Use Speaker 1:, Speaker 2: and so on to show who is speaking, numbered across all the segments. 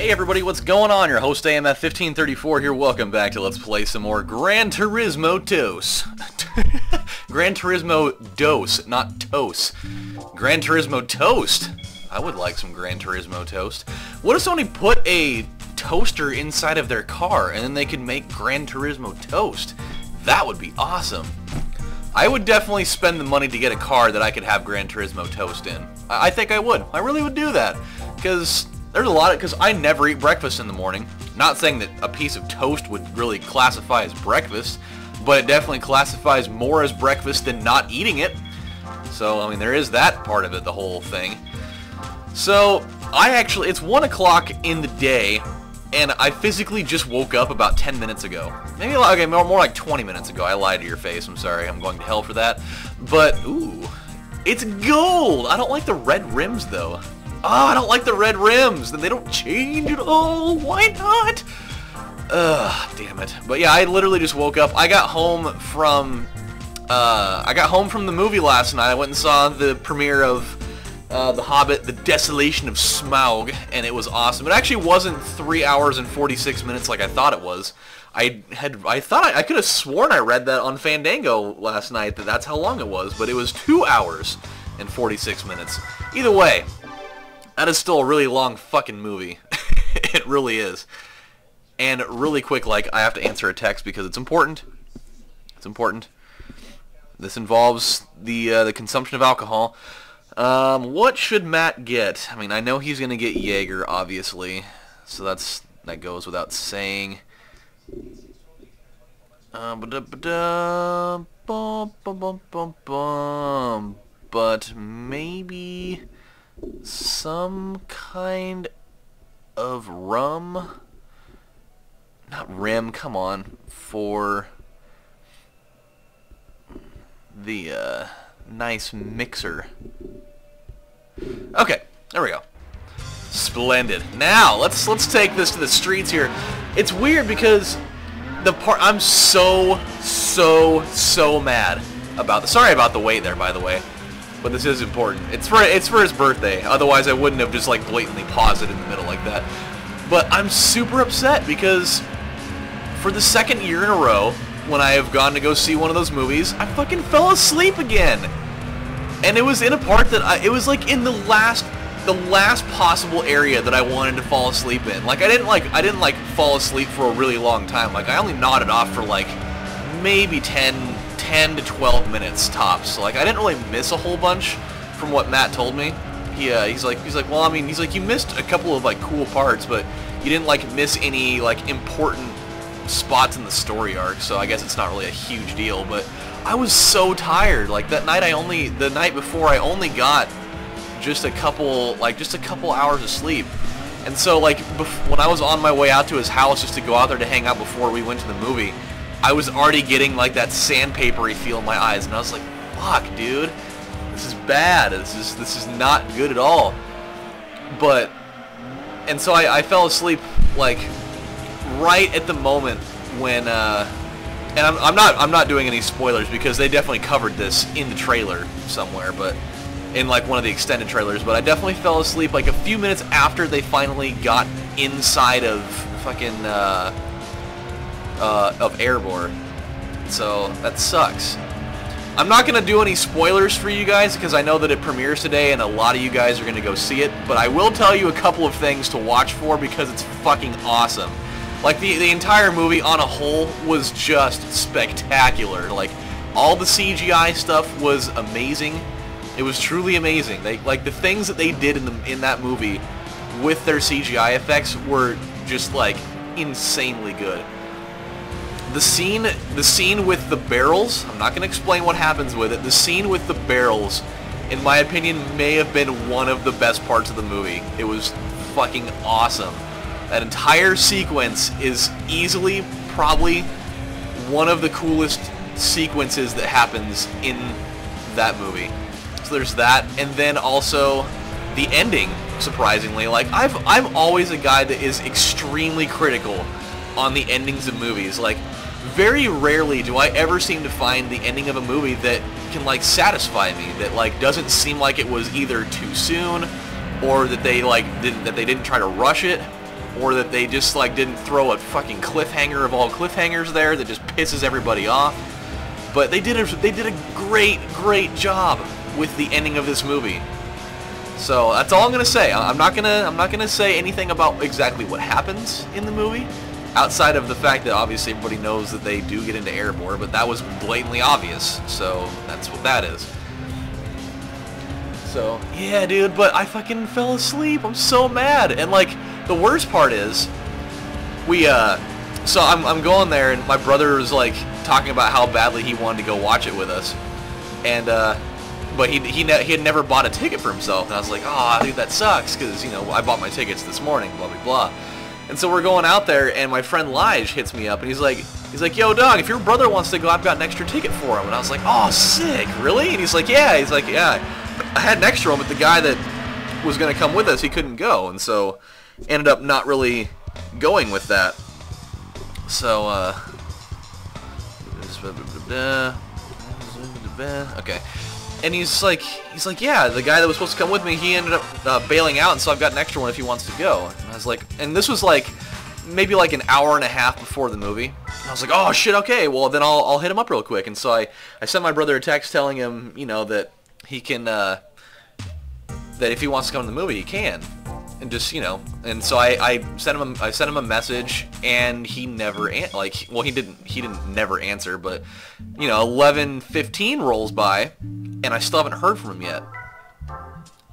Speaker 1: Hey everybody, what's going on? Your host AMF1534 here. Welcome back to Let's Play some more Gran Turismo Dos. Gran Turismo Dos, not Toast. Gran Turismo Toast. I would like some Gran Turismo Toast. What if somebody put a toaster inside of their car and then they could make Gran Turismo Toast? That would be awesome. I would definitely spend the money to get a car that I could have Gran Turismo Toast in. I think I would. I really would do that. Because there's a lot of... Because I never eat breakfast in the morning. Not saying that a piece of toast would really classify as breakfast, but it definitely classifies more as breakfast than not eating it. So, I mean, there is that part of it, the whole thing. So, it's 1 o'clock in the day, and I physically just woke up about 10 minutes ago. Maybe, okay, more like 20 minutes ago. I lied to your face. I'm sorry. I'm going to hell for that. But, ooh, it's gold! I don't like the red rims, though. Oh, I don't like the red rims. They don't change at all. Why not? Ugh, damn it. But yeah, I literally just woke up. I got home from the movie last night. I went and saw the premiere of The Hobbit, The Desolation of Smaug, and it was awesome. It actually wasn't 3 hours and 46 minutes like I thought it was. I could have sworn I read that on Fandango last night that that's how long it was, but it was 2 hours and 46 minutes. Either way, that is still a really long fucking movie. It really is. And really quick, like, I have to answer a text because it's important. It's important. This involves the consumption of alcohol. What should Matt get? I mean, I know he's gonna get Jaeger, obviously, so that goes without saying. But maybe some kind of rum? Not rim, come on, for the nice mixer. Okay, there we go. Splendid. Now, let's take this to the streets here. It's weird because I'm so mad about sorry about the wait there, by the way. But this is important. It's for his birthday. Otherwise, I wouldn't have just like blatantly paused it in the middle like that. But I'm super upset because for the second year in a row, when I have gone to go see one of those movies, I fucking fell asleep again. And it was in a part that it was like in the last possible area that I wanted to fall asleep in. Like I didn't fall asleep for a really long time. Like I only nodded off for like maybe 10 to 12 minutes tops. So like I didn't really miss a whole bunch from what Matt told me. He's like, well, I mean, he's like, you missed a couple of like cool parts, but you didn't like miss any like important spots in the story arc. So I guess it's not really a huge deal. But I was so tired. Like that night, the night before, I only got just a couple hours of sleep. And so like when I was on my way out to his house just to go out there to hang out before we went to the movie, I was already getting like that sandpapery feel in my eyes, and I was like, fuck, dude, this is bad. This is not good at all. But, and so I fell asleep like right at the moment when and I'm not doing any spoilers because they definitely covered this in the trailer somewhere, but in like one of the extended trailers. But I definitely fell asleep like a few minutes after they finally got inside of fucking of Erebor. So that sucks. I'm not going to do any spoilers for you guys because I know that it premieres today and a lot of you guys are going to go see it, but I will tell you a couple of things to watch for because it's fucking awesome. Like the entire movie on a whole was just spectacular. Like all the CGI stuff was amazing. It was truly amazing. Like the things that they did in that movie with their CGI effects were just like insanely good. The scene with the barrels, I'm not going to explain what happens with it. The scene with the barrels, in my opinion, may have been one of the best parts of the movie. It was fucking awesome. That entire sequence is easily probably one of the coolest sequences that happens in that movie. So there's that, and then also the ending, surprisingly. Like I'm always a guy that is extremely critical on the endings of movies. Like very rarely do I ever seem to find the ending of a movie that can like satisfy me, that like doesn't seem like it was either too soon or that they like didn't try to rush it. or that they just like didn't throw a fucking cliffhanger of all cliffhangers there that just pisses everybody off. But they did a great job with the ending of this movie. So that's all I'm gonna say. I'm not gonna say anything about exactly what happens in the movie, outside of the fact that obviously everybody knows that they do get into airborne, but that was blatantly obvious. So that's what that is. So yeah, dude, but I fucking fell asleep. I'm so mad. And like the worst part is, so I'm going there, and my brother was like talking about how badly he wanted to go watch it with us, and but he had never bought a ticket for himself, and I was like, oh, dude, that sucks, because, you know, I bought my tickets this morning, blah, blah, blah. And so we're going out there, and my friend Lige hits me up, and he's like, yo, dog, if your brother wants to go, I've got an extra ticket for him. And I was like, oh, sick, really? And he's like, yeah. He's like, yeah, I had an extra one, but the guy that was going to come with us, he couldn't go, and so ended up not really going with that. So, okay. And he's like, yeah, the guy that was supposed to come with me, he ended up bailing out, and so I've got an extra one if he wants to go. And I was like, and this was like, maybe like an hour and a half before the movie. And I was like, oh shit, okay, well then I'll hit him up real quick. And so I sent my brother a text telling him, you know, that he can, that if he wants to come to the movie, he can. And just, you know, and so I sent him a message, and he never he didn't never answer, but you know, 11:15 rolls by, and I still haven't heard from him yet.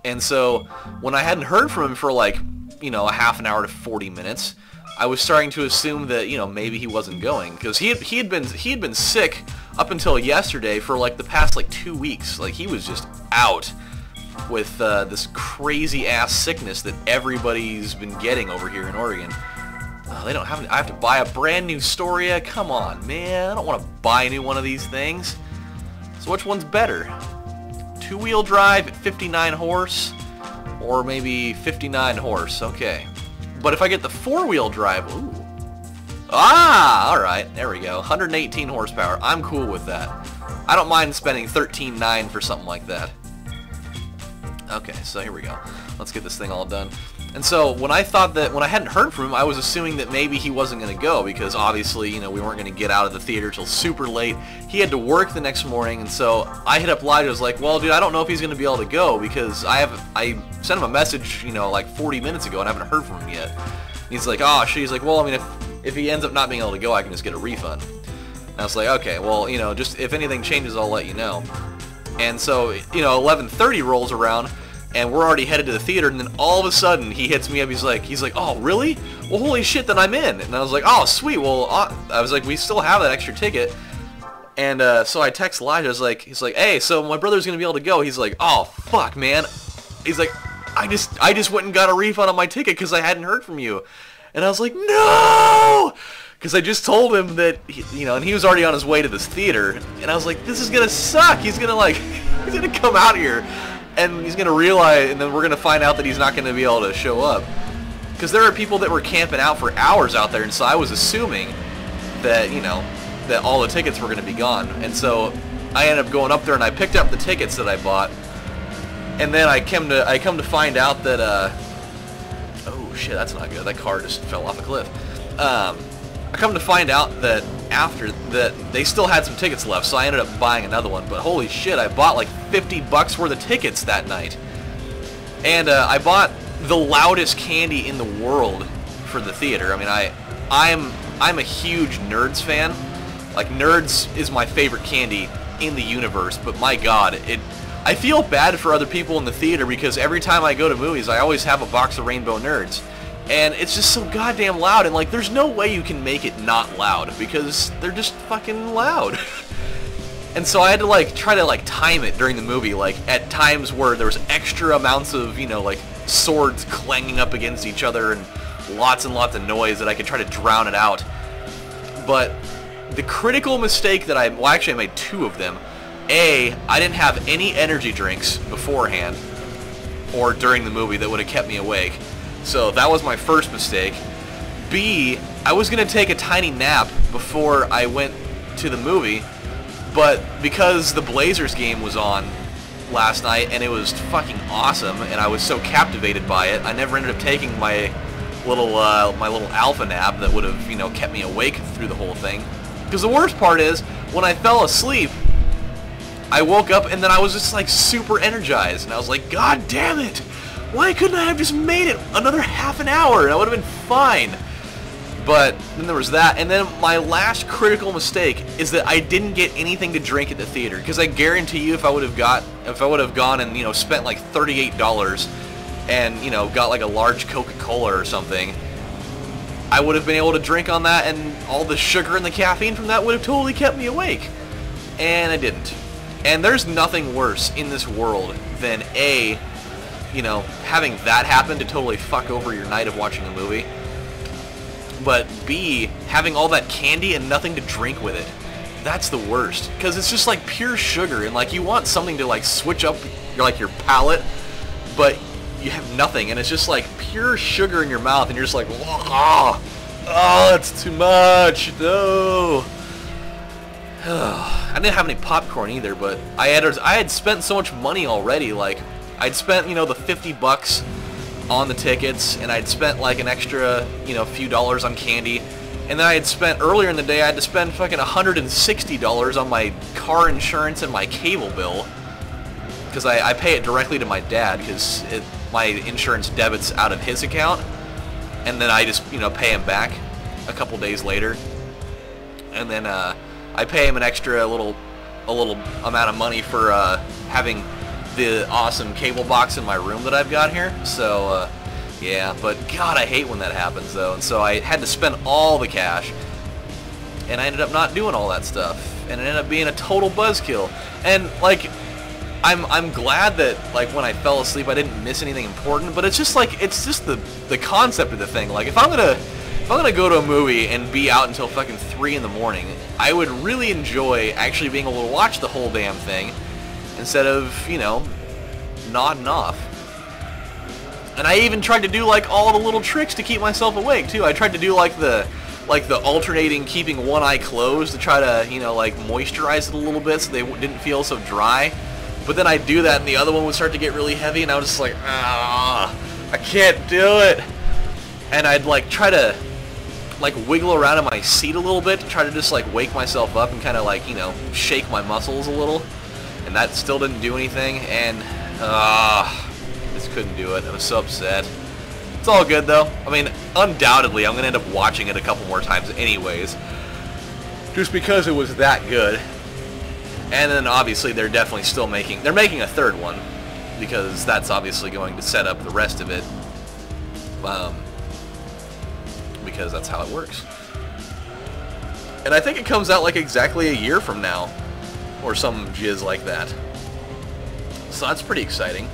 Speaker 1: And so when I hadn't heard from him for like, you know, a half an hour to 40 minutes, I was starting to assume that, you know, maybe he wasn't going, because he had been sick up until yesterday for like the past like 2 weeks. Like he was just out with this crazy ass sickness that everybody's been getting over here in Oregon. They don't have. I have to buy a brand new Storia. Come on, man. I don't want to buy a new one of these things. So which one's better? 2-wheel drive at 59 horse, or maybe 59 horse? Okay. But if I get the 4-wheel drive, ooh. Ah, all right. There we go. 118 horsepower. I'm cool with that. I don't mind spending $13,900 for something like that. Okay, so here we go. Let's get this thing all done. And so when I hadn't heard from him, I was assuming that maybe he wasn't going to go, because obviously, you know, we weren't going to get out of the theater till super late. He had to work the next morning, and so I hit up Lige. I was like, well, dude, I don't know if he's going to be able to go, because I sent him a message, you know, like 40 minutes ago, and I haven't heard from him yet. And he's like, oh, shit. He's like, well, I mean, if he ends up not being able to go, I can just get a refund. And I was like, okay, well, you know, just if anything changes, I'll let you know. And so, you know, 11:30 rolls around, and we're already headed to the theater, and then all of a sudden, he hits me up, he's like, oh, really? Well, holy shit, then I'm in. And I was like, oh, sweet, well, I was like, we still have that extra ticket. And so I text Elijah, he's like, hey, so my brother's gonna be able to go. He's like, oh, fuck, man. He's like, I just went and got a refund on my ticket because I hadn't heard from you. And I was like, no! Because I just told him that, you know, and he was already on his way to this theater, and I was like, this is gonna suck. He's gonna, like, he's gonna come out here, and he's gonna realize, and then we're gonna find out that he's not gonna be able to show up. Because there are people that were camping out for hours out there, and so I was assuming that, you know, that all the tickets were gonna be gone. And so I ended up going up there, and I picked up the tickets that I bought, and then I come to find out that, oh shit, that's not good. That car just fell off a cliff. I come to find out that after that they still had some tickets left, so I ended up buying another one. But holy shit, I bought like $50 worth of tickets that night, and I bought the loudest candy in the world for the theater. I mean, I'm a huge Nerds fan. Like, Nerds is my favorite candy in the universe. But my God, I feel bad for other people in the theater, because every time I go to movies, I always have a box of Rainbow Nerds. And it's just so goddamn loud, and like, there's no way you can make it not loud, because they're just fucking loud. And so I had to like try to like time it during the movie, like at times where there was extra amounts of, you know, like swords clanging up against each other and lots of noise that I could try to drown it out. But the critical mistake that well, actually I made two of them. A, I didn't have any energy drinks beforehand or during the movie that would have kept me awake. So that was my first mistake. B, I was going to take a tiny nap before I went to the movie, but because the Blazers game was on last night and it was fucking awesome and I was so captivated by it, I never ended up taking my my little alpha nap that would have, you know, kept me awake through the whole thing. Because the worst part is, when I fell asleep, I woke up and then I was just like super energized, and I was like, God damn it! Why couldn't I have just made it another half an hour? And I would have been fine. But then there was that, and then my last critical mistake is that I didn't get anything to drink at the theater. Because I guarantee you, if I would have gone and, you know, spent like $38 and, you know, got like a large Coca-Cola or something, I would have been able to drink on that, and all the sugar and the caffeine from that would have totally kept me awake. And I didn't. And there's nothing worse in this world than A, you know, having that happen to totally fuck over your night of watching a movie. But B, having all that candy and nothing to drink with it. That's the worst. Because it's just like pure sugar, and like you want something to like switch up your palate, but you have nothing, and it's just like pure sugar in your mouth, and you're just like, oh, that's too much, no. I didn't have any popcorn either, but I had spent so much money already. Like, I'd spent, you know, the $50 on the tickets, and I'd spent like an extra, you know, few dollars on candy, and then I had spent earlier in the day, I had to spend fucking $160 on my car insurance and my cable bill, because I pay it directly to my dad, because my insurance debits out of his account, and then I just, you know, pay him back a couple days later, and then I pay him an extra little amount of money for having the awesome cable box in my room that I've got here. So yeah, but God, I hate when that happens though. And so I had to spend all the cash, and I ended up not doing all that stuff, and it ended up being a total buzzkill. And like, I'm glad that like when I fell asleep I didn't miss anything important, but it's just like, it's just the concept of the thing. Like, if I'm gonna go to a movie and be out until fucking 3 in the morning, I would really enjoy actually being able to watch the whole damn thing, instead of, you know, nodding off. And I even tried to do like all the little tricks to keep myself awake too. I tried to do like the alternating, keeping one eye closed to try to, you know, like moisturize it a little bit so they didn't feel so dry. But then I'd do that and the other one would start to get really heavy, and I was just like, I can't do it. And I'd like try to like wiggle around in my seat a little bit to try to just like wake myself up and kind of like, you know, shake my muscles a little. And that still didn't do anything, and just couldn't do it. I was so upset. It's all good though. I mean, undoubtedly I'm gonna end up watching it a couple more times anyways, just because it was that good. And then obviously they're definitely still making a third one, because that's obviously going to set up the rest of it, because that's how it works. And I think it comes out like exactly a year from now, or some jizz like that. So that's pretty exciting.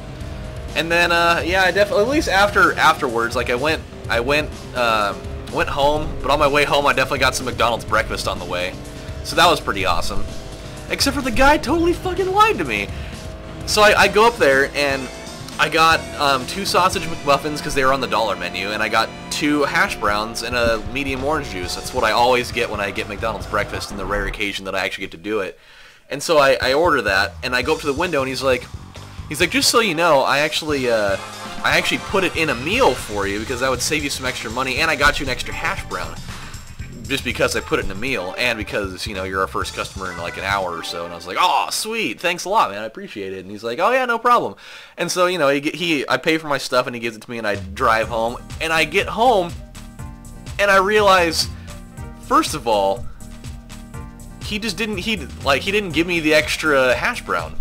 Speaker 1: And then yeah, I definitely, at least afterwards, like I went home, but on my way home I definitely got some McDonald's breakfast on the way. So that was pretty awesome. Except for the guy totally fucking lied to me. So I go up there and I got 2 sausage McMuffins because they were on the dollar menu, and I got 2 hash browns and a medium orange juice. That's what I always get when I get McDonald's breakfast, in the rare occasion that I actually get to do it. And so I order that, and I go up to the window, and he's like, just so you know, I actually put it in a meal for you because that would save you some extra money, and I got you an extra hash brown, just because I put it in a meal, and because, you know, you're our first customer in like an hour or so. And I was like, oh, sweet, thanks a lot, man, I appreciate it. And he's like, oh yeah, no problem. And so, you know, I pay for my stuff, and he gives it to me, and I drive home, and I get home, and I realize, first of all, he didn't give me the extra hash brown.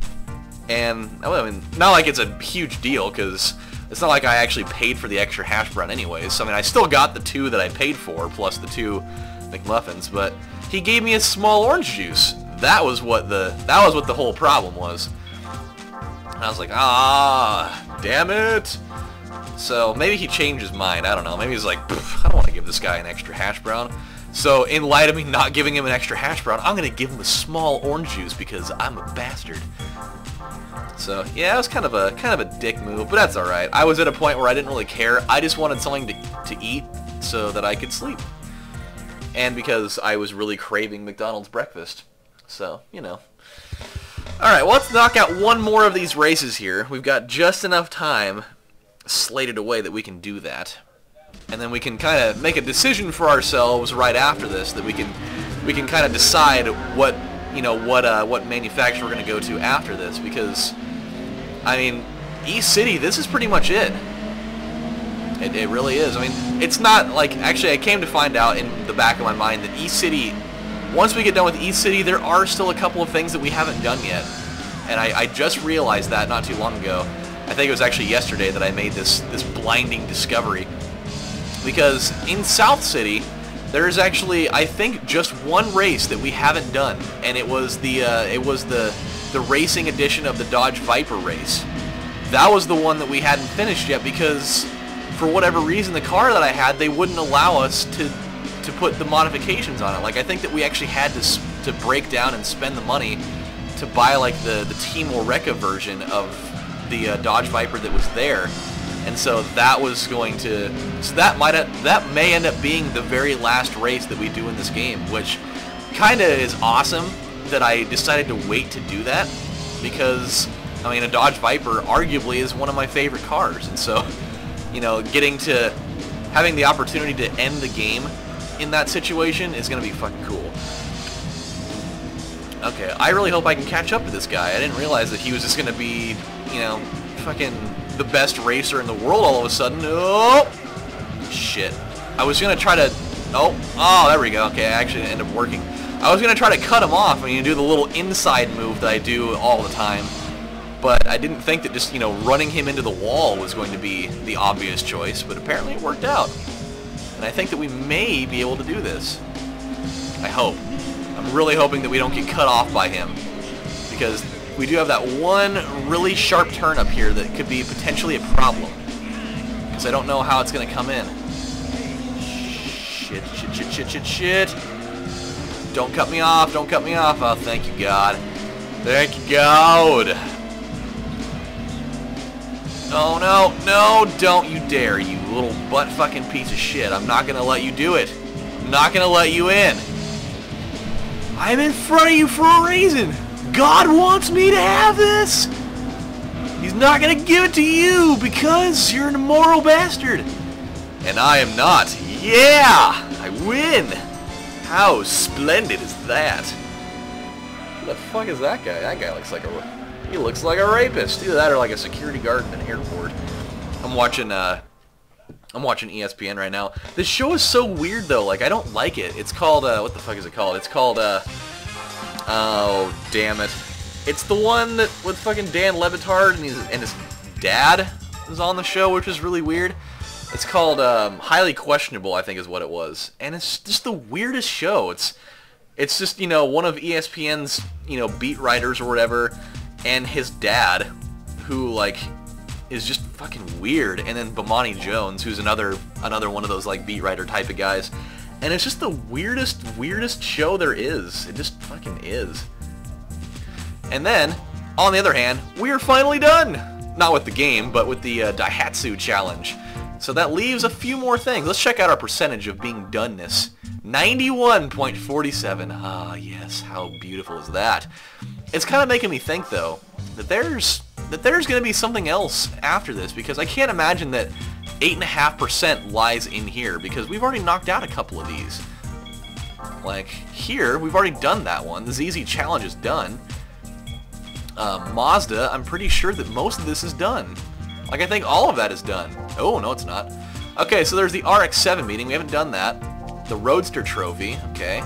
Speaker 1: And I mean, not like it's a huge deal, because it's not like I actually paid for the extra hash brown anyways. So I mean, I still got the 2 that I paid for plus the 2 McMuffins, but he gave me a small orange juice. That was what the whole problem was. And I was like, damn it. So maybe he changed his mind. I don't know. Maybe he's like, I don't want to give this guy an extra hash brown. So in light of me not giving him an extra hash brown, I'm gonna give him a small orange juice because I'm a bastard. So yeah, it was kind of a dick move, but that's all right. I was at a point where I didn't really care. I just wanted something to eat so that I could sleep, and because I was really craving McDonald's breakfast. So, you know. All right, well, let's knock out one more of these races here. We've got just enough time slated away that we can do that. and then we can kind of make a decision for ourselves right after this that we can kind of decide what what manufacturer we're going to go to after this, because I mean, East City, this is pretty much it. It really is. I mean, it's not like, actually I came to find out in the back of my mind that East City, once we get done with East City, there are still a couple of things that we haven't done yet. And I just realized that not too long ago. I think it was actually yesterday that I made this blinding discovery. Because in South City, there is actually, I think, just one race that we haven't done, and it was the racing edition of the Dodge Viper race. That was the one that we hadn't finished yet because, for whatever reason, the car that I had, they wouldn't allow us to put the modifications on it. Like, I think that we actually had to break down and spend the money to buy like the Team Oreca version of the Dodge Viper that was there. And so that was going to, so that may end up being the very last race that we do in this game, which kind of is awesome that I decided to wait to do that, because I mean, a Dodge Viper arguably is one of my favorite cars, and so, you know, having the opportunity to end the game in that situation is going to be fucking cool. Okay, I really hope I can catch up to this guy. I didn't realize that he was just going to be, you know, fucking the best racer in the world all of a sudden. Oh! Shit. I was going to try to... Oh, there we go. Okay, I actually ended up working. I was going to try to cut him off. I mean, do the little inside move that I do all the time. But I didn't think that just, you know, running him into the wall was going to be the obvious choice. But apparently it worked out. And I think that we may be able to do this. I hope. I'm really hoping that we don't get cut off by him. Because we do have that one really sharp turn up here that could be potentially a problem. Because I don't know how it's going to come in. Shit, shit, shit, shit, shit, shit. Don't cut me off, don't cut me off. Oh, thank you, God. Thank you, God. Oh, no, no, don't you dare, you little butt-fucking piece of shit. I'm not going to let you do it. I'm not going to let you in. I'm in front of you for a reason. God wants me to have this. He's not going to give it to you because you're an immoral bastard. And I am not. Yeah! I win! How splendid is that? Who the fuck is that guy? That guy looks like a rapist. Either that or like a security guard in an airport. I'm watching ESPN right now. This show is so weird though. Like, I don't like it. It's called what the fuck is it called? It's called oh, damn it. It's the one that with fucking Dan Le Batard and his dad was on the show, which is really weird. It's called Highly Questionable, I think is what it was. And it's just the weirdest show. It's just, you know, one of ESPN's, you know, beat writers or whatever, and his dad, who, like, is just fucking weird. And then Bomani Jones, who's another one of those, like, beat writer type of guys. And it's just the weirdest show there is. It just fucking is. And then, on the other hand, we're finally done! Not with the game, but with the Daihatsu challenge. So that leaves a few more things. Let's check out our percentage of being doneness. 91.47. Ah, yes, how beautiful is that? It's kind of making me think, though, that there's going to be something else after this, because I can't imagine that 8.5% lies in here, because we've already knocked out a couple of these. Like, here, we've already done that one. The ZZ challenge is done. Mazda, I'm pretty sure that most of this is done. Like, I think all of that is done. Oh, no, it's not. Okay, so there's the RX-7 meeting. We haven't done that. The Roadster Trophy. Okay.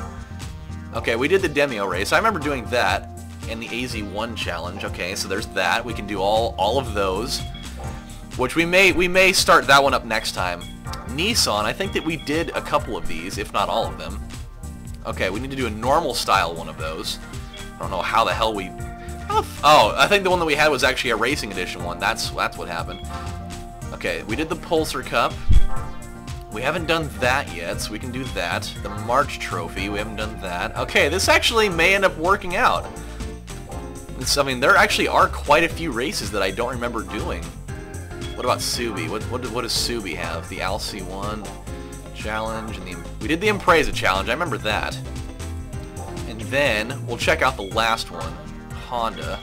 Speaker 1: Okay, we did the Demio race. I remember doing that. And the AZ1 challenge. Okay, so there's that. We can do all of those. Which we may start that one up next time. Nissan, I think that we did a couple of these, if not all of them. Okay, we need to do a normal style one of those. I don't know how the hell we... Oh, I think the one that we had was actually a racing edition one. That's what happened. Okay, we did the Pulsar Cup. We haven't done that yet, so we can do that. The March Trophy, we haven't done that. Okay, this actually may end up working out. I mean, there actually are quite a few races that I don't remember doing. What about Subi? What does Subi have? The ALC1 challenge, and we did the Impreza challenge. I remember that. And then we'll check out the last one. Honda,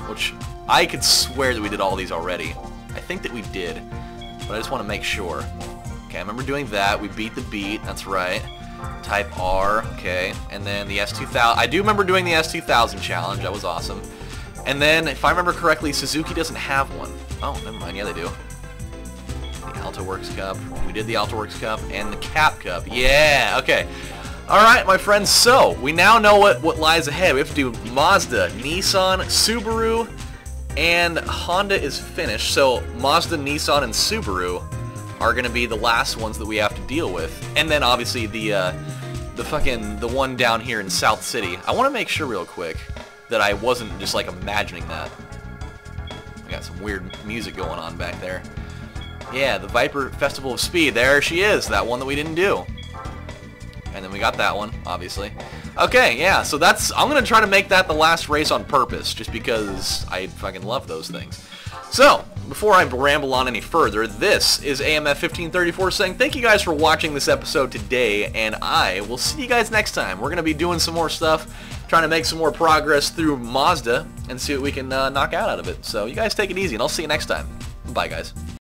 Speaker 1: which I could swear that we did all these already. I think that we did, but I just want to make sure. Okay, Okay, I remember doing that. We beat the beat. That's right. Type R. Okay. And then the S2000. I do remember doing the S2000 challenge. That was awesome. And then, if I remember correctly, Suzuki doesn't have one. Oh, never mind. Yeah, they do. The Alto Works Cup. We did the Alto Works Cup and the Cap Cup. Yeah. Okay. Alright, my friends, so we now know what lies ahead. We have to do Mazda, Nissan, Subaru, and Honda is finished. So Mazda, Nissan, and Subaru are going to be the last ones that we have to deal with. And then obviously the one down here in South City. I want to make sure real quick that I wasn't just like imagining that. I got some weird music going on back there. Yeah, the Viper Festival of Speed. There she is, that one that we didn't do. And then we got that one, obviously. Okay, yeah, so I'm going to try to make that the last race on purpose, just because I fucking love those things. So, before I ramble on any further, this is AMF 1534 saying thank you guys for watching this episode today, and I will see you guys next time. We're going to be doing some more stuff, trying to make some more progress through Mazda, and see what we can knock out of it. So, you guys take it easy, and I'll see you next time. Bye, guys.